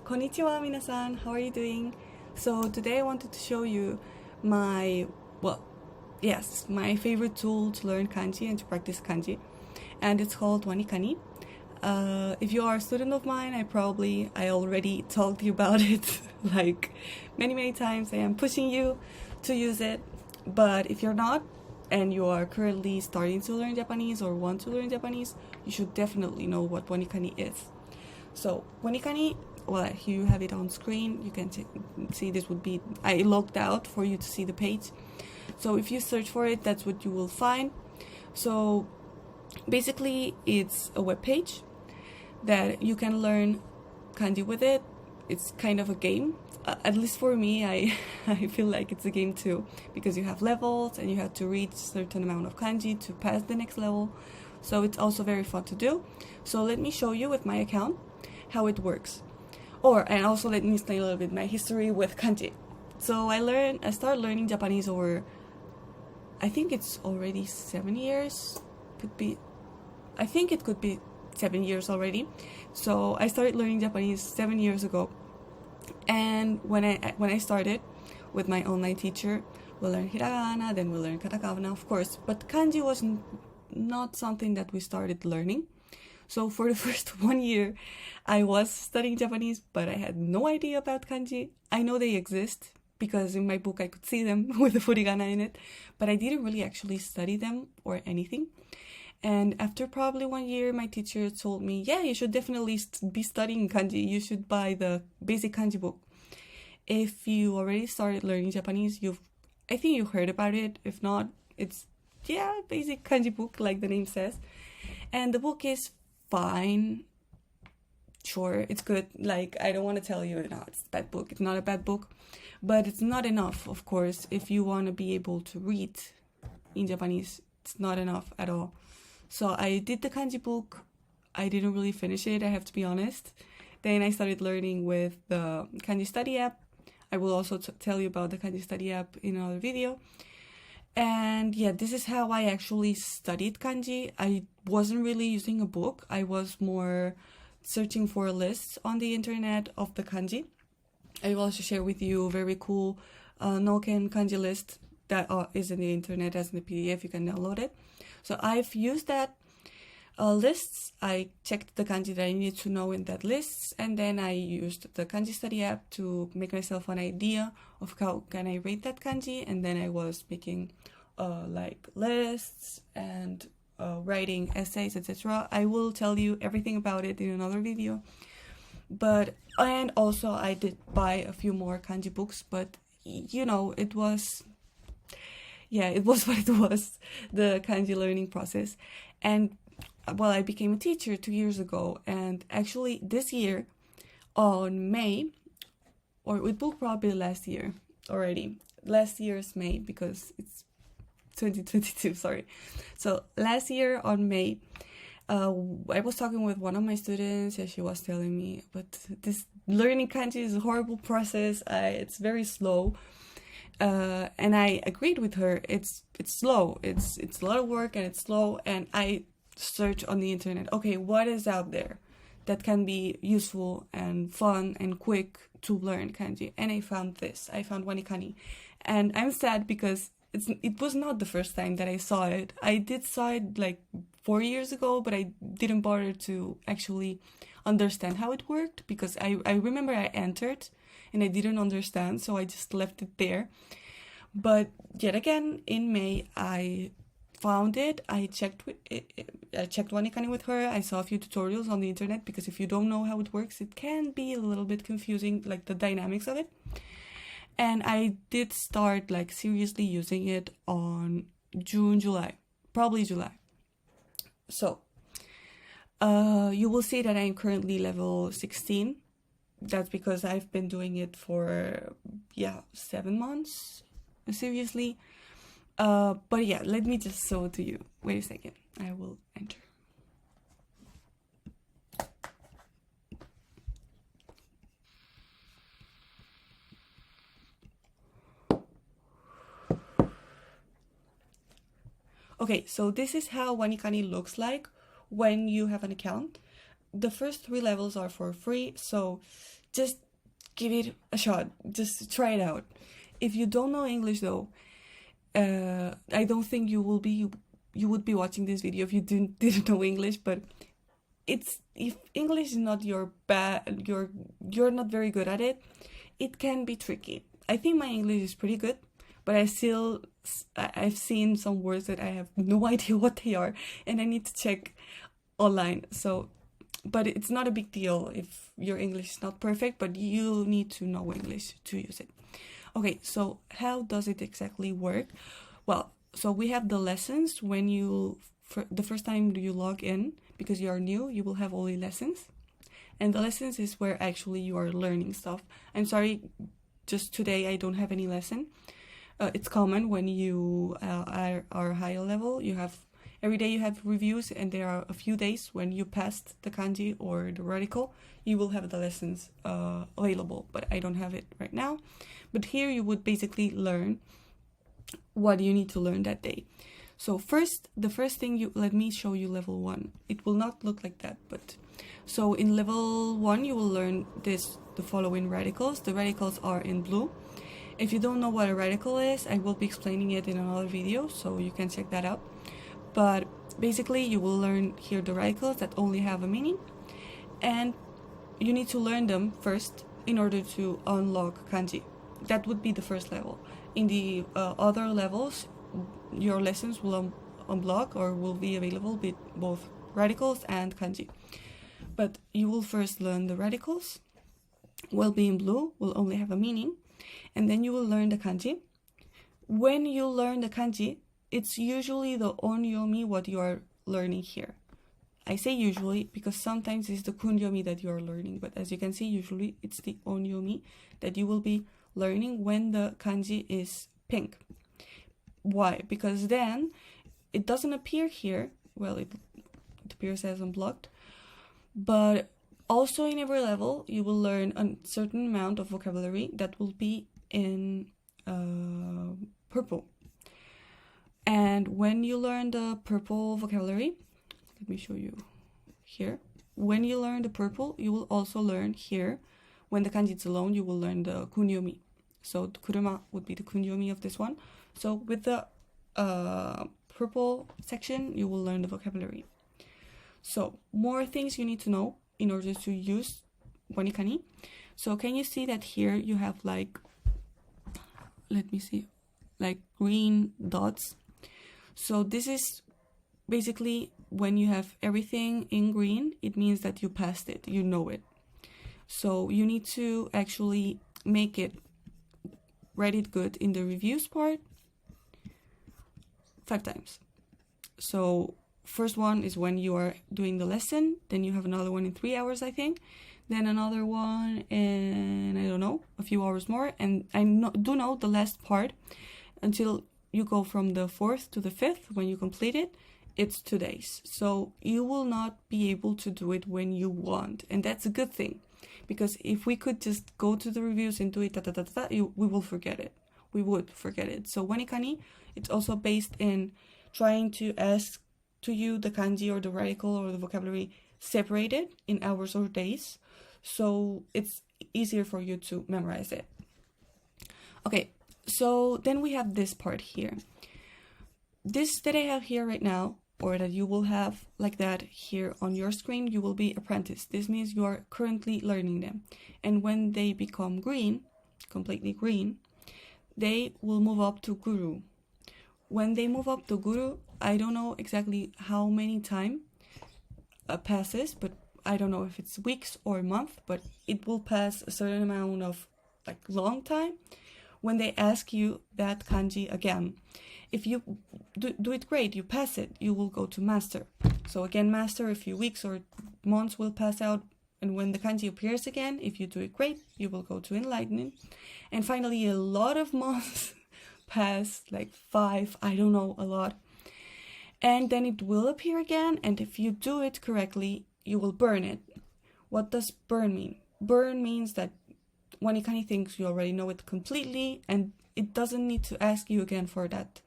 こんにちは皆さん. How are you doing? So today I wanted to show you my, my favorite tool to learn kanji and to practice kanji. And it's called Wanikani. If you are a student of mine, I already talked to you about it like many times. I am pushing you to use it. But if you're not, and you are currently starting to learn Japanese or want to learn Japanese, you should definitely know what Wanikani is. So Wanikani, well, you have it on screen. You can see this would be, I logged out for you to see the page. So if you search for it, that's what you will find. So basically it's a web page that you can learn kanji with it. It's kind of a game. At least for me, I feel like it's a game too, because you have levels and you have to reach a certain amount of kanji to pass the next level. So it's also very fun to do. So let me show you with my account how it works. And also let me explain a little bit my history with kanji. So I started learning Japanese over, I think it's already 7 years. I think it could be 7 years already. So I started learning Japanese 7 years ago. And when I started with my online teacher, we'll learn hiragana, then we'll learn katakana, of course. But kanji was not something that we started learning. So for the first 1 year, I was studying Japanese, but I had no idea about kanji. I know they exist because in my book I could see them with the furigana in it, but I didn't really actually study them or anything. And after probably 1 year, my teacher told me, yeah, you should definitely be studying kanji. You should buy the basic kanji book. If you already started learning Japanese, I think you heard about it. If not, it's, basic kanji book, like the name says. And the book is fine. Sure, it's good. Like, I don't want to tell you, no, it's a bad book. It's not a bad book. But it's not enough, of course, if you want to be able to read in Japanese. It's not enough at all. So I did the kanji book. I didn't really finish it, I have to be honest. Then I started learning with the kanji study app. I will also tell you about the kanji study app in another video. And this is how I actually studied kanji. I wasn't really using a book. I was more searching for lists on the internet of the kanji. I will also share with you a very cool Noken kanji list that is in the internet as in the PDF. You can download it. So I've used that lists. I checked the kanji that I needed to know in that lists, and then I used the kanji study app to make myself an idea of how can I rate that kanji, and then I was making like lists and writing essays, etc. I will tell you everything about it in another video. And also I did buy a few more kanji books, but it was what it was, the kanji learning process. And I became a teacher 2 years ago, and actually this year on May, or it will probably last year's May, because it's 2022, sorry. So last year on May, I was talking with one of my students, and she was telling me, but this learning kanji is a horrible process. It's very slow. And I agreed with her. It's slow. It's a lot of work and it's slow. And I searched on the internet. Okay, what is out there that can be useful and fun and quick to learn kanji? And I found this. I found Wanikani, and I'm sad because it was not the first time that I saw it. I did saw it like 4 years ago, but I didn't bother to actually understand how it worked, because I remember I entered and I didn't understand, so I just left it there. But yet again, in May, I found it. I checked Wanikani with her. I saw a few tutorials on the internet, because if you don't know how it works, it can be a little bit confusing, like the dynamics of it. And I did start like seriously using it on probably July. So you will see that I'm currently level 16. That's because I've been doing it for 7 months seriously. But let me just show it to you. Wait a second, I will enter. Okay, so this is how Wanikani looks like when you have an account. The first 3 levels are for free, so just give it a shot. Just try it out. If you don't know English though, I don't think you would be watching this video if you didn't know English, but if English is not you're not very good at it, it can be tricky. I think my English is pretty good, but I've seen some words that I have no idea what they are, and I need to check online. So, but it's not a big deal if your English is not perfect, but you need to know English to use it. Okay, so how does it exactly work? Well, so we have the lessons when the first time you log in, because you are new, you will have only lessons. And the lessons is where actually you are learning stuff. I'm sorry, just today I don't have any lesson. It's common when you are higher level. Every day you have reviews, and there are a few days when you passed the kanji or the radical, you will have the lessons available, but I don't have it right now. But here you would basically learn what you need to learn that day. So the first thing let me show you level 1. It will not look like that, but so in level 1 you will learn the following radicals. The radicals are in blue. If you don't know what a radical is, I will be explaining it in another video, so you can check that out. But basically you will learn here the radicals that only have a meaning, and you need to learn them first in order to unlock kanji. That would be the first level. In the other levels, your lessons will unblock or will be available with both radicals and kanji. But you will first learn the radicals, will be in blue, will only have a meaning, and then you will learn the kanji. When you learn the kanji, it's usually the onyomi what you are learning here. I say usually because sometimes it's the kunyomi that you are learning, but as you can see, usually it's the onyomi that you will be learning when the kanji is pink. Why? Because then it doesn't appear here. Well, it appears as unblocked, but also in every level you will learn a certain amount of vocabulary that will be in purple. And when you learn the purple vocabulary, let me show you here. When you learn the purple, you will also learn here, when the kanji is alone, you will learn the kunyomi. So the kuruma would be the kunyomi of this one. So with the purple section, you will learn the vocabulary. So more things you need to know in order to use Wanikani. So can you see that here you have like, let me see, like green dots. So this is basically when you have everything in green, it means that you passed it, you know it. So you need to actually write it good in the reviews part 5 times. So first one is when you are doing the lesson, then you have another one in 3 hours, I think, then another one in, I don't know, a few hours more, and I do know the last part until you go from the 4th to the 5th. When you complete it, it's 2 days. So you will not be able to do it when you want, and that's a good thing, because if we could just go to the reviews and do it we will forget it. We would forget it. So Wanikani, it's also based in trying to ask to you the kanji or the radical or the vocabulary separated in hours or days, so it's easier for you to memorize it. Okay, so then we have this part here. This that I have here right now, or that you will have like that here on your screen, you will be apprentice. This means you are currently learning them. And when they become green, completely green, they will move up to guru. When they move up to guru, I don't know exactly how many time passes, but I don't know if it's weeks or a month, but it will pass a certain amount of like long time when they ask you that kanji again. If you do it great, you pass it, you will go to master. So again, master, a few weeks or months will pass out, and when the kanji appears again, if you do it great, you will go to enlightenment. And finally, a lot of months pass, like 5, I don't know, a lot. And then it will appear again, and if you do it correctly, you will burn it. What does burn mean? Burn means that Wanikani thinks you already know it completely, and it doesn't need to ask you again for that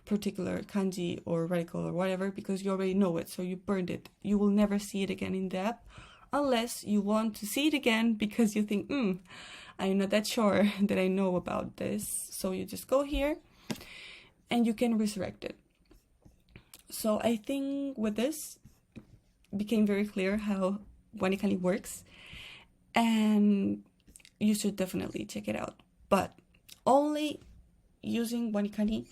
particular kanji or radical or whatever, because you already know it, so you burned it. You will never see it again in the app unless you want to see it again because you think, I'm not that sure that I know about this. So you just go here and you can resurrect it. So I think with this, it became very clear how Wanikani works, and you should definitely check it out. But only using Wanikani,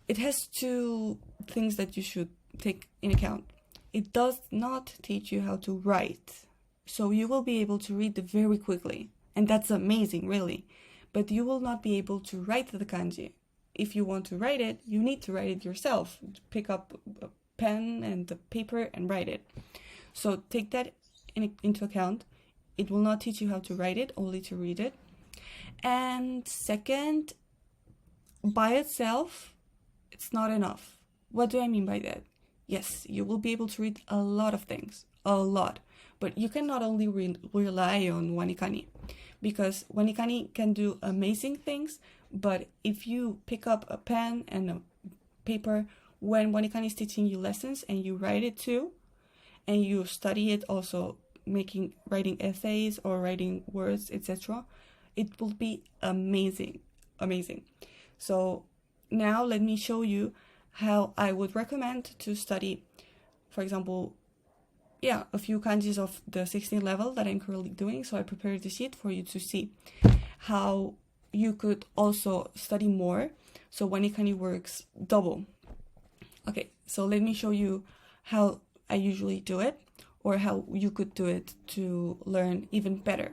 it has two things that you should take in account. It does not teach you how to write. So you will be able to read very quickly, and that's amazing, really. But you will not be able to write the kanji. If you want to write it, you need to write it yourself. Pick up a pen and the paper and write it. So take that into account. It will not teach you how to write it, only to read it. And second, by itself, it's not enough. What do I mean by that? Yes, you will be able to read a lot of things, a lot. But you cannot only rely on Wanikani, because Wanikani can do amazing things, but if you pick up a pen and a paper when Wanikani is teaching you lessons and you write it too, and you study it also, writing essays or writing words, etc., it will be amazing. So now let me show you how I would recommend to study, for example, a few kanjis of the 16th level that I'm currently doing. So I prepared the sheet for you to see how you could also study more. So Wanikani works double. Okay, so let me show you how I usually do it, or how you could do it to learn even better.